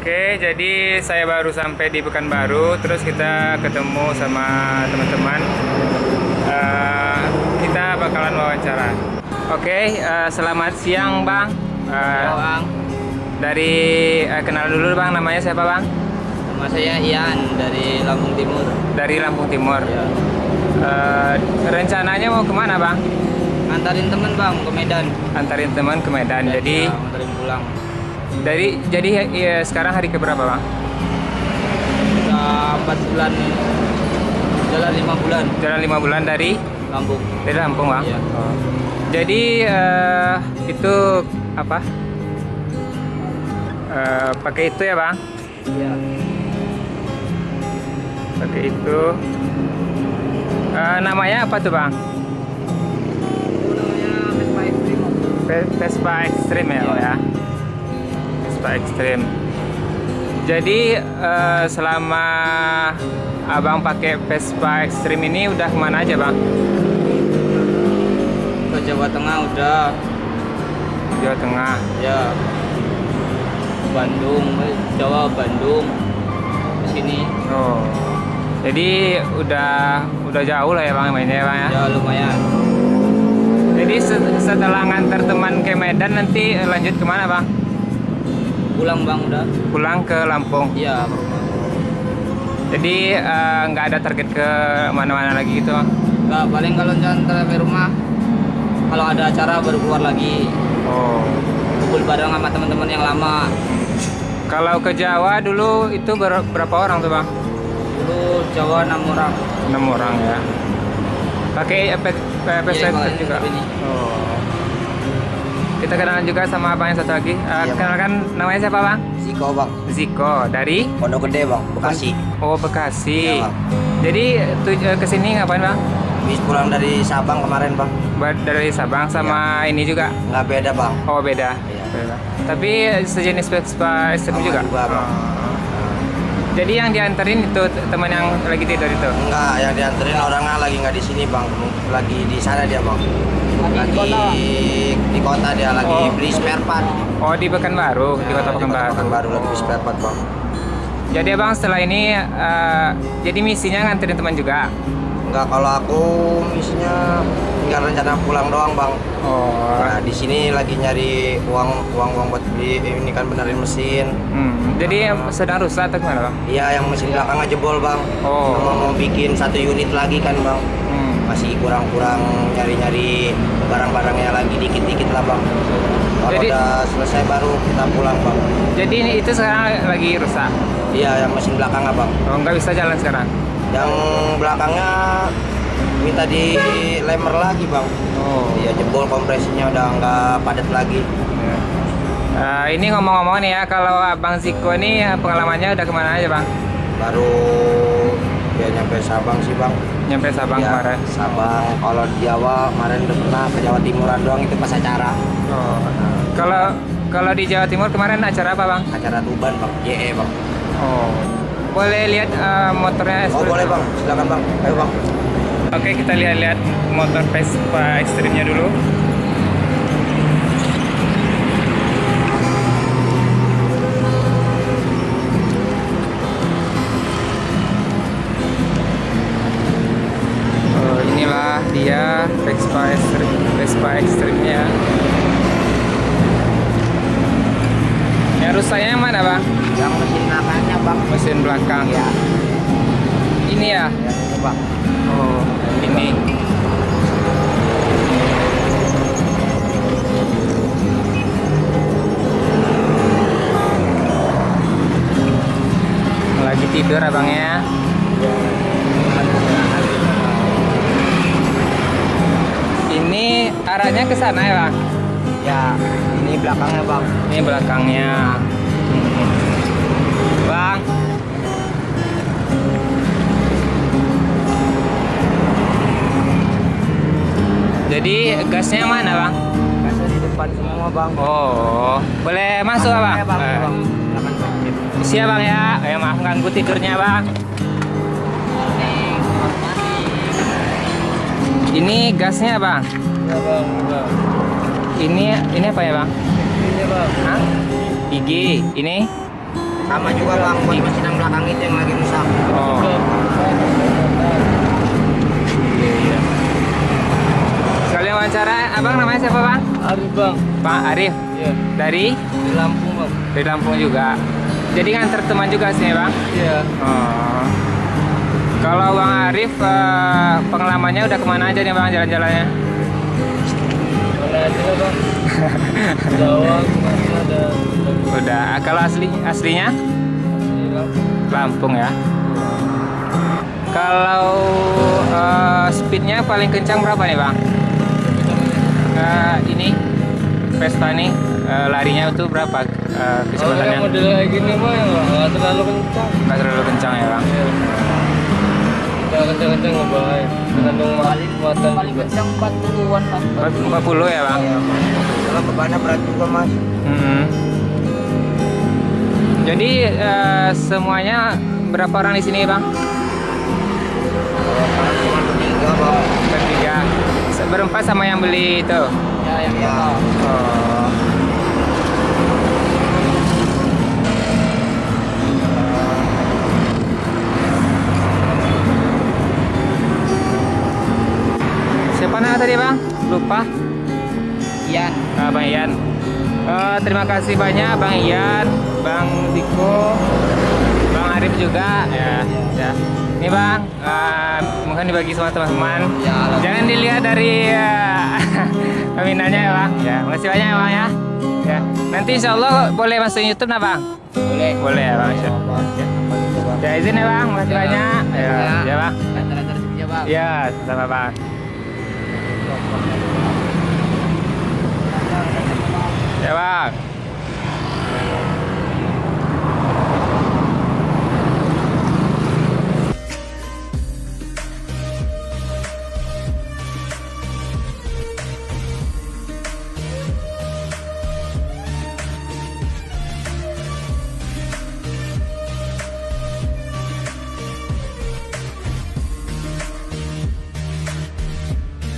Oke, jadi saya baru sampai di Pekanbaru, terus kita ketemu sama teman-teman. Kita bakalan wawancara. Oke, selamat siang Bang. Bang, Dari kenal dulu Bang, namanya siapa Bang? nama saya Ian dari Lampung Timur. Dari Lampung Timur. Ya. Rencananya mau kemana Bang? Ngantarin temen bang ke Medan. Antarin teman ke Medan. Jadi Ya, ngantarin pulang. jadi ya, sekarang hari keberapa Bang? Udah 4 bulan, jalan 5 bulan Jalan 5 bulan dari Lampung. Lampung Bang. Iya. Jadi itu apa? Pakai itu ya Bang? Iya. Pakai itu. Namanya apa tuh Bang? Namanya Vespa Extreme. Vespa Extreme ya, Bang, ya. Vespa Extreme. Jadi selama Abang pakai Vespa Extreme ini udah kemana aja Bang? Ke Jawa Tengah udah. Jawa Tengah. Ya. Bandung, Jawa Bandung. Ke sini. Oh. Jadi udah jauh lah ya Bang mainnya ya Bang ya. Ya lumayan. Jadi setelah ngantar teman ke Medan nanti lanjut kemana Bang? Pulang bang udah. Pulang ke Lampung. Iya. Jadi nggak ada target ke mana-mana lagi gitu Bang? Nggak, paling kalau jalan sampai rumah, kalau ada acara baru keluar lagi. Oh. Kumpul bareng sama teman-teman yang lama. Kalau ke Jawa dulu itu berapa orang tuh Bang? Dulu Jawa 6 orang. 6 orang ya. Pakai Iya, PPS Bang, juga. ini. Oh. Kita kenalan juga sama abang yang satu lagi. Kenalkan namanya siapa Bang? Ziko bang. Ziko dari Pondok Gede bang, Bekasi. Oh Bekasi. Iya, Bang. Jadi kesini ngapain Bang? Habis pulang dari Sabang kemarin bang. Dari Sabang sama ini juga. Nggak beda bang. Oh beda. Iya. Beda. Tapi sejenis Vespa Extreme Sama juga. juga, Bang. Oh. Jadi yang dianterin itu teman yang lagi tidur itu. Enggak, yang dianterin orangnya lagi nggak di sini bang. Lagi di sana dia bang. Lagi di kota dia lagi Oh. beli spare part. Oh di Pekanbaru, di kota Pekanbaru. Pekanbaru lagi beli spare part bang. Jadi abang setelah ini jadi misinya nganterin teman juga. Enggak, kalau aku misinya tinggal rencana pulang doang bang. Oh. Nah, di sini lagi nyari uang buat beli ini kan benerin mesin. Jadi sedang rusak atau gimana bang? Iya, yang mesin belakangnya jebol bang. Oh. Mau bikin 1 unit lagi kan bang. Masih kurang nyari barang-barangnya lagi dikit-dikit lah bang. Kalau Jadi- udah selesai baru kita pulang bang. Jadi ini itu sekarang lagi rusak. Iya, yang mesin belakangnya bang. Oh nggak bisa jalan sekarang. Yang belakangnya minta dilemer lagi bang. Oh. Iya, jebol kompresinya udah nggak padat lagi. Ini ngomong-ngomong nih ya, kalau abang Ziko ini pengalamannya udah kemana aja bang? Baru ya nyampe Sabang sih bang. Nyampe Sabang Ya, kemarin. Sabang. Kalau di Jawa kemarin udah pernah ke Jawa Timuran doang itu pas acara. Oh. Kalau di Jawa Timur kemarin acara apa bang? Acara Tuban bang, YE bang. Oh. Boleh lihat motornya? Oh boleh bang, silakan bang. Ayo bang. Oke, kita lihat-lihat motor Vespa Extreme-nya dulu. Oh, inilah dia Vespa Extreme-nya. Yang rusaknya yang mana, Bang? Yang mesin belakangnya bang. Mesin belakang. Ya. Ini ya? Ya ini bang. Oh, ini. Lagi tidur abangnya. Ini arahnya ke sana ya bang? Ya ini belakangnya bang. Ini belakangnya. Bang. Jadi gasnya mana bang? Gasnya di depan semua bang. Oh, boleh masuk bang? Ya, bang. Bang. Silakan bang. Siap bang ya. Maaf ganggu tidurnya bang. Ini gasnya bang. Ya bang. Ini apa ya bang? Ini bang. Hah? Gigi. Ini Sama juga bang, buat mesin yang belakang itu yang lagi rusak. Oh. Iya. Sekalian wawancara, abang namanya siapa bang? Arif bang. Pak Arif. Iya. Dari? Di Lampung bang. Dari Lampung juga. Jadi nganter teman juga sih bang? Iya. Oh. Kalau bang Arif pengalamannya udah kemana aja nih bang jalan-jalannya? Mana aja lah bang. Jawa kemana ada. Udah. Kalau aslinya? Di Lampung. Lampung ya. Kalau speednya paling kencang berapa nih bang? Ini Vespa nih larinya itu berapa Kalau kecepatannya? yang model kayak gini mah yang nggak terlalu kencang. Nggak terlalu kencang ya bang? Iya. Kita kencang-kencang nggak bahaya. Tergantung muatan juga. Kencang 40-an lah. 40 ya bang? Kalau bebannya berat juga mas. Mm-hmm. Jadi semuanya berapa orang di sini bang? Cuma bertiga bang. Bertiga. Berempat sama yang beli itu. Ya yang Oh. Siapa nama tadi bang? Lupa. Iya. Bang Ian. Terima kasih banyak Bang Ian, Bang Diko, Bang Arif juga. Ya. Ini Bang, mungkin dibagi sama teman-teman. Ya, Jangan dilihat dari nominalnya ya Bang. Ya, makasih banyak ya Bang ya. Ya. Nanti insya Allah boleh masuk YouTube nah Bang? Boleh. Boleh ya Bang. Insya Allah. Ya. Ya izin ya Bang, makasih banyak. Ya Bang. Lancar-lancar sini bang. Ya, sama Bang. Ya Bang.